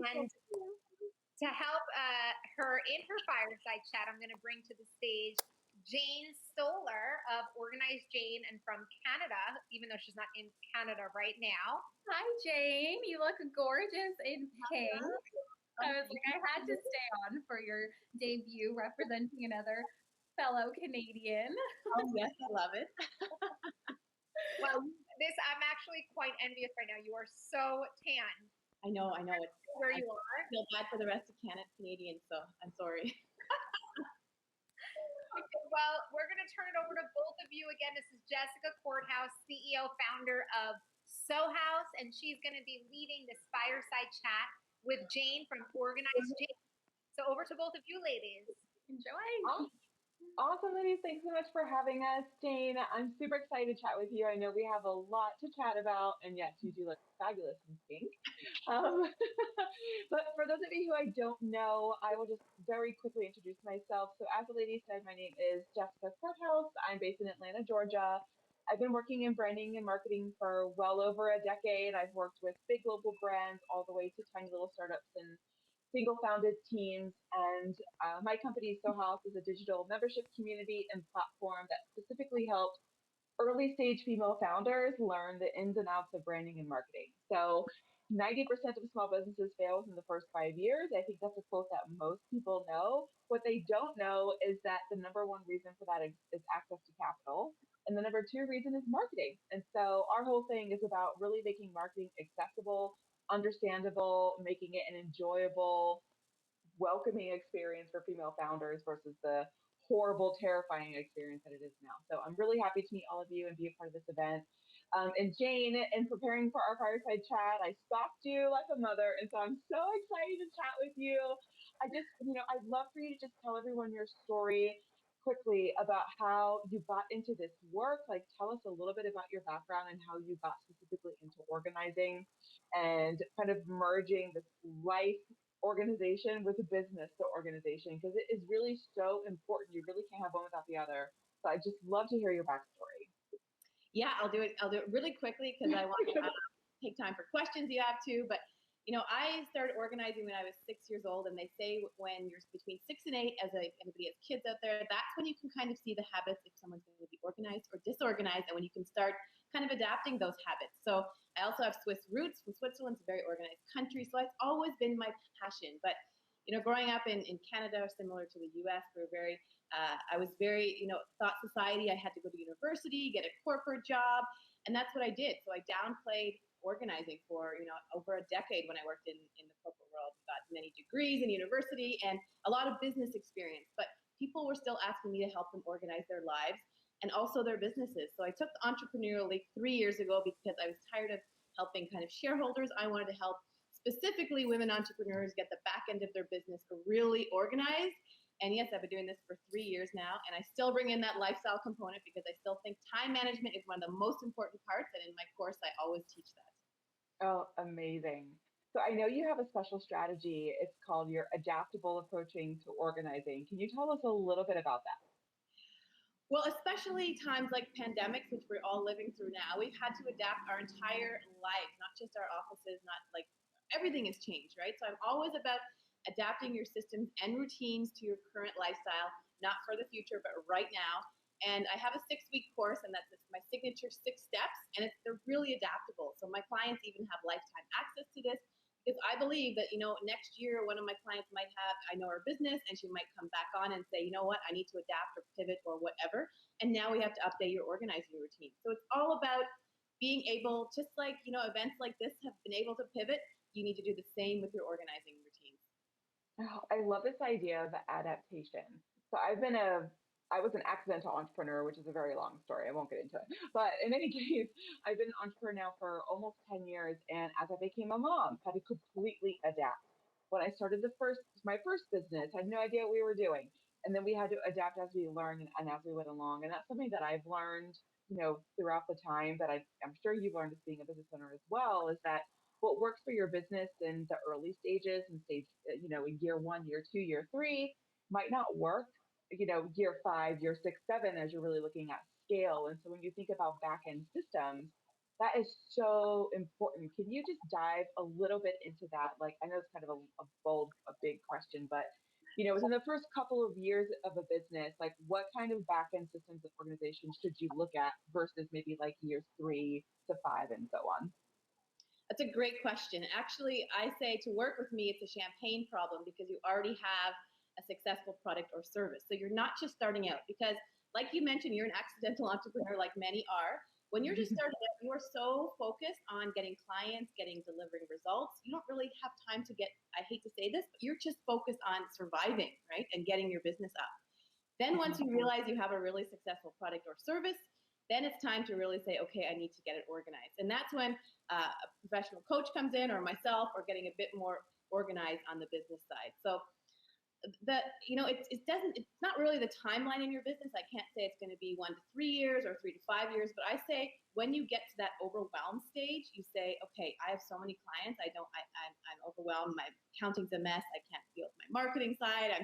And to help her in her fireside chat, I'm going to bring to the stage Jane Stoller of Organized Jane and from Canada, even though she's not in Canada right now. Hi, Jane. You look gorgeous in pink. I was like, I had to stay on for your debut representing another fellow Canadian. Oh, yes, I love it. Well, I'm actually quite envious right now. You are so tan. I know. It's where you are. I feel bad for the rest of Canadians, so I'm sorry. Okay, well, we're going to turn it over to both of you again. This is Jessica Korthuis, CEO, founder of Sew House, and she's going to be leading this fireside chat with Jane from Organized Jane. So over to both of you ladies. Enjoy. Awesome, ladies. Thanks so much for having us. Jane, I'm super excited to chat with you. I know we have a lot to chat about, and yes, you do look fabulous in pink. But for those of you who I don't know, I will just very quickly introduce myself. So as the lady said, my name is Jessica Korthuis. I'm based in Atlanta, Georgia. I've been working in branding and marketing for well over a decade. I've worked with big global brands all the way to tiny little startups and single founded teams. And my company, Sew House, is a digital membership community and platform that specifically helps early stage female founders learn the ins and outs of branding and marketing. So 90% of small businesses fail within the first 5 years. I think that's a quote that most people know. What they don't know is that the number one reason for that is access to capital. And the number two reason is marketing. And so our whole thing is about really making marketing accessible, understandable, making it an enjoyable, welcoming experience for female founders versus the horrible, terrifying experience that it is now. So I'm really happy to meet all of you and be a part of this event. And Jane, in preparing for our fireside chat, I stalked you like a mother. And so I'm so excited to chat with you. I'd love for you to just tell everyone your story quickly about how you got into this work. Like, tell us a little bit about your background and how you got specifically into organizing and kind of merging this life organization with a business to organization, because it is really so important. You really can't have one without the other. So I just love to hear your backstory. Yeah, I'll do it really quickly because I want to take time for questions you have too. But I started organizing when I was 6 years old, and they say when you're between 6 and 8, anybody has kids out there, that's when you can kind of see the habits if someone's going to be organized or disorganized, and when you can start kind of adapting those habits. So I also have Swiss roots. From Switzerland's a very organized country, so it's always been my passion. But growing up in Canada, similar to the U.S., I was very, thought society. I had to go to university, get a corporate job, and that's what I did. So I downplayed organizing for over a decade when I worked in the corporate world. Got many degrees in university and a lot of business experience, but people were still asking me to help them organize their lives and also their businesses. So I took the entrepreneurial leap 3 years ago because I was tired of helping kind of shareholders. I wanted to help specifically women entrepreneurs get the back end of their business really organized. And yes, I've been doing this for 3 years now, and I still bring in that lifestyle component because I still think time management is one of the most important parts, and in my course, I always teach that. Oh, amazing. So I know you have a special strategy. It's called your adaptable approaching to organizing. Can you tell us a little bit about that? Well, especially times like pandemics, which we're all living through now, we've had to adapt our entire lives, not just our offices, not like everything has changed, right? So I'm always about adapting your systems and routines to your current lifestyle, not for the future, but right now. And I have a 6-week course, and that's my signature 6 steps, and they're really adaptable. So my clients even have lifetime access to this because I believe that, next year one of my clients might have, I know her business, and she might come back on and say, you know what, I need to adapt or pivot or whatever. And now we have to update your organizing routine. So it's all about being able, just like, events like this have been able to pivot, you need to do the same with your organizing routines. Oh, I love this idea of adaptation. So I was an accidental entrepreneur, which is a very long story. I won't get into it. But in any case, I've been an entrepreneur now for almost 10 years. And as I became a mom, had to completely adapt. When I started my first business, I had no idea what we were doing. And then we had to adapt as we learned and as we went along. And that's something that I've learned, throughout the time that I'm sure you've learned as being a business owner as well, is that what works for your business in the early stages and in year 1, year 2, year 3 might not work, year 5, year 6, 7, as you're really looking at scale. And so when you think about back end systems, That is so important. Can you just dive a little bit into that? Like, I know it's kind of a bold, a big question, but within the first couple of years of a business, like what kind of back end systems and organizations should you look at versus maybe like years 3 to 5 and so on? That's a great question. Actually, I say to work with me, it's a champagne problem because you already have a successful product or service. So you're not just starting out because, like you mentioned, you're an accidental entrepreneur, like many are. When you're just starting out, you are so focused on getting clients, delivering results. You don't really have time to I hate to say this, but you're just focused on surviving, right? And getting your business up. Then once you realize you have a really successful product or service, then it's time to really say, okay, I need to get it organized. And that's when a professional coach comes in, or myself, or getting a bit more organized on the business side. So it's not really the timeline in your business. I can't say it's going to be 1 to 3 years or 3 to 5 years, but I say when you get to that overwhelmed stage, you say, okay, I have so many clients. I'm overwhelmed. My accounting's a mess. I can't deal with my marketing side.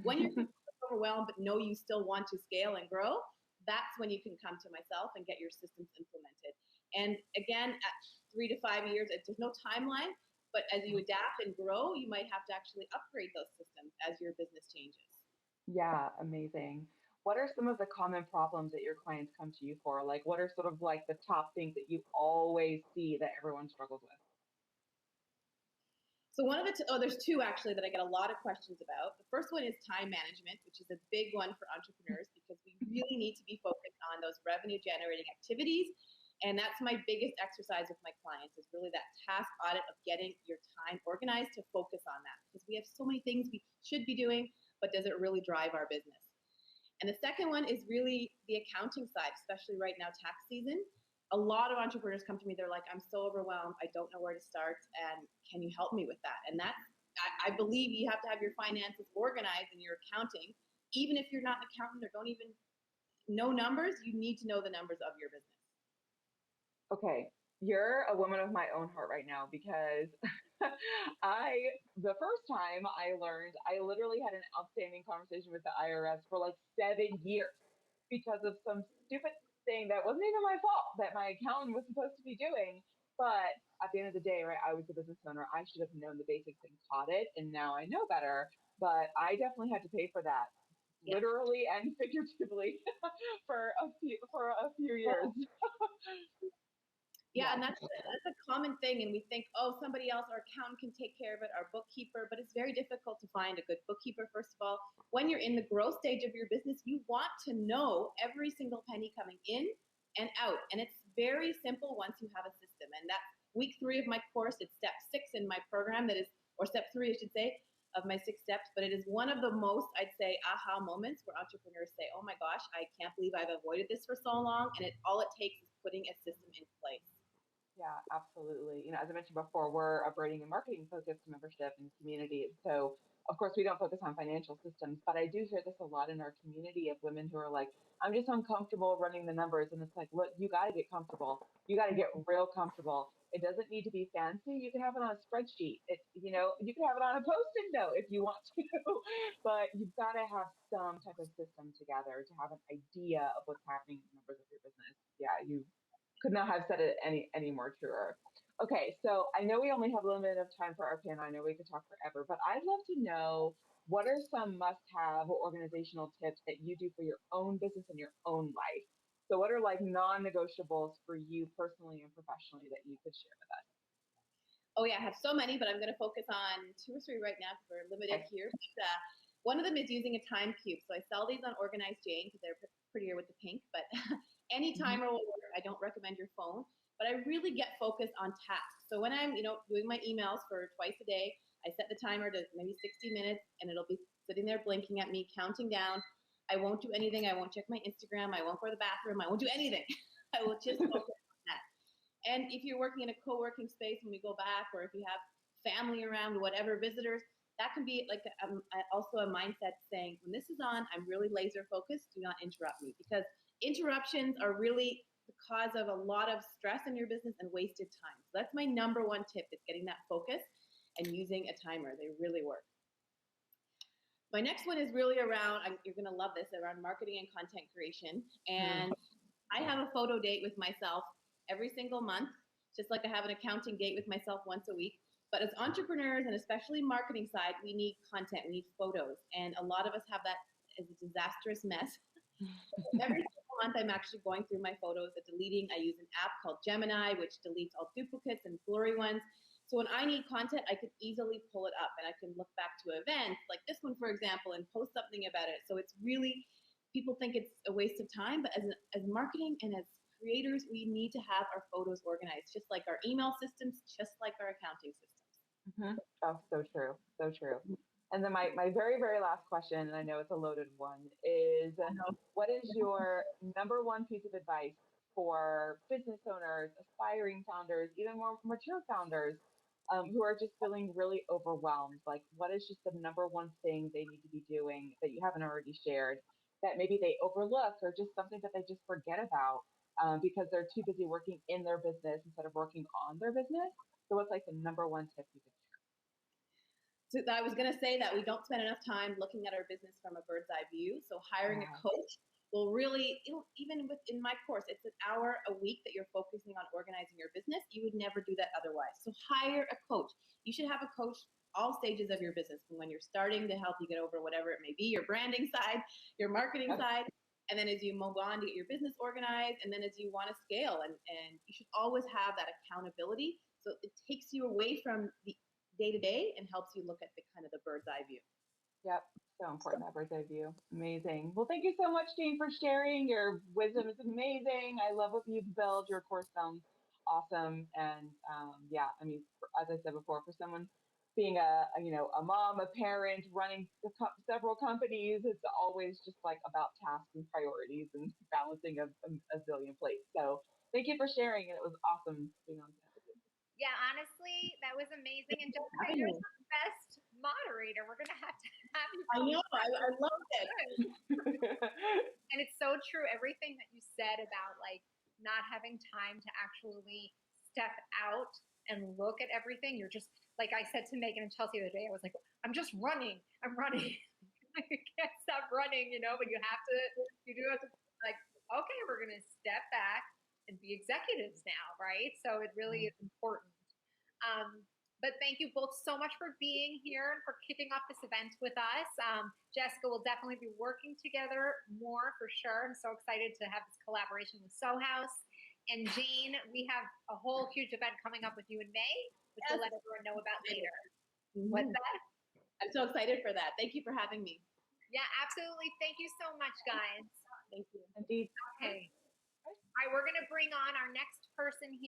When you're overwhelmed, but know you still want to scale and grow, that's when you can come to myself and get your systems implemented. And again, at 3 to 5 years, there's no timeline, but as you adapt and grow, you might have to actually upgrade those systems as your business changes. Yeah, amazing. What are some of the common problems that your clients come to you for? Like, what are sort of like the top things that you always see that everyone struggles with? So there's two actually that I get a lot of questions about. The first one is time management, which is a big one for entrepreneurs because we really need to be focused on those revenue generating activities. And that's my biggest exercise with my clients is really that task audit of getting your time organized to focus on that because we have so many things we should be doing, but does it really drive our business? And the second one is really the accounting side, especially right now, tax season. A lot of entrepreneurs come to me, they're like, I'm so overwhelmed, I don't know where to start, and can you help me with that? And I believe you have to have your finances organized and your accounting. Even if you're not an accountant or don't even know numbers, you need to know the numbers of your business. Okay, you're a woman of my own heart right now because the first time I learned, I literally had an outstanding conversation with the IRS for like 7 years because of some stupid thing that wasn't even my fault that my accountant was supposed to be doing. But at the end of the day, right, I was the business owner. I should have known the basics and caught it, and now I know better. But I definitely had to pay for that, Yeah. literally and figuratively, for a few years. Yeah, and that's a common thing. And we think, oh, somebody else, our accountant can take care of it, our bookkeeper, but it's very difficult to find a good bookkeeper, first of all. When you're in the growth stage of your business, you want to know every single penny coming in and out. And it's very simple once you have a system. And that's week 3 of my course. It's step 6 in my program or step 3, I should say, of my 6 steps. But it is one of the most, I'd say, aha moments where entrepreneurs say, oh my gosh, I can't believe I've avoided this for so long. And all it takes is putting a system in place. Yeah, absolutely. As I mentioned before, we're a branding and marketing focused membership and community. So, of course, we don't focus on financial systems, but I do hear this a lot in our community of women who are like, I'm just uncomfortable running the numbers. And it's like, look, you got to get comfortable. You got to get real comfortable. It doesn't need to be fancy. You can have it on a spreadsheet. You can have it on a post-it note if you want to, but you've got to have some type of system together to have an idea of what's happening in the numbers of your business. Yeah, you could not have said it any more truer. Okay, so I know we only have a limited of time for our panel. I know we could talk forever, but I'd love to know what are some must-have organizational tips that you do for your own business and your own life. So, what are like non-negotiables for you personally and professionally that you could share with us? Oh yeah, I have so many, but I'm going to focus on 2 or 3 right now because we're limited here. But, one of them is using a time cube. So I sell these on Organized Jane because they're prettier with the pink, but any timer will work. I don't recommend your phone, but I really get focused on tasks. So when I'm, doing my emails for twice a day, I set the timer to maybe 60 minutes and it'll be sitting there blinking at me, counting down. I won't do anything. I won't check my Instagram. I won't go to the bathroom. I won't do anything. I will just focus on that. And if you're working in a co-working space when we go back, or if you have family around, whatever, visitors, that can be like also a mindset saying, when this is on, I'm really laser focused. Do not interrupt me, because interruptions are really the cause of a lot of stress in your business and wasted time. So that's my number 1 tip, is getting that focus and using a timer. They really work. My next one is really around, you're going to love this, around marketing and content creation. And I have a photo date with myself every single month, just like I have an accounting date with myself once a week. But as entrepreneurs, and especially marketing side, we need content, we need photos. And a lot of us have that as a disastrous mess. Every single month, I'm actually going through my photos and deleting. I use an app called Gemini, which deletes all duplicates and blurry ones. So when I need content, I can easily pull it up and I can look back to events like this one, for example, and post something about it. So it's really, people think it's a waste of time, but as marketing and as creators, we need to have our photos organized, just like our email systems, just like our accounting systems. Mm-hmm. Oh, so true. So true. And then my very, very last question, and I know it's a loaded one, is what is your number one piece of advice for business owners, aspiring founders, even more mature founders who are just feeling really overwhelmed? Like, what is just the number one thing they need to be doing that you haven't already shared that maybe they overlook, or just something that they just forget about because they're too busy working in their business instead of working on their business? So what's like the number one tip you could share? So I was going to say that we don't spend enough time looking at our business from a bird's eye view. So hiring a coach will really, even within my course, it's an hour a week that you're focusing on organizing your business. You would never do that otherwise. So hire a coach. You should have a coach all stages of your business, from when you're starting to help you get over whatever it may be, your branding side, your marketing side, and then as you move on to get your business organized, and then as you want to scale. And you should always have that accountability. So it takes you away from the day to day and helps you look at the kind of the bird's eye view. Yep. So important, that bird's eye view. Amazing. Well, thank you so much, Jane, for sharing. Your wisdom is amazing. I love what you've built. Your course sounds awesome. And yeah, I mean, as I said before, for someone being a mom, a parent, running several companies, it's always just like about tasks and priorities and balancing a zillion plates. So thank you for sharing. And it was awesome being on set with you. Yeah, honestly, that was amazing. And Jessica, you're the best moderator. We're going to have you. I know. I loved it. And it's so true. Everything that you said about like not having time to actually step out and look at everything. You're just, like I said to Megan and Chelsea the other day, I was like, I'm just running. I'm running. You can't stop running, but you do have to, like, okay, we're going to step back and be executives now, right? So it really is important. But thank you both so much for being here and for kicking off this event with us. Jessica will definitely be working together more for sure. I'm so excited to have this collaboration with Sew House. And Jane, we have a whole huge event coming up with you in May, which we'll let everyone know about later. Mm-hmm. What's that? I'm so excited for that. Thank you for having me. Yeah, absolutely. Thank you so much, guys. Thank you. Indeed. Okay. All right, we're going to bring on our next person here.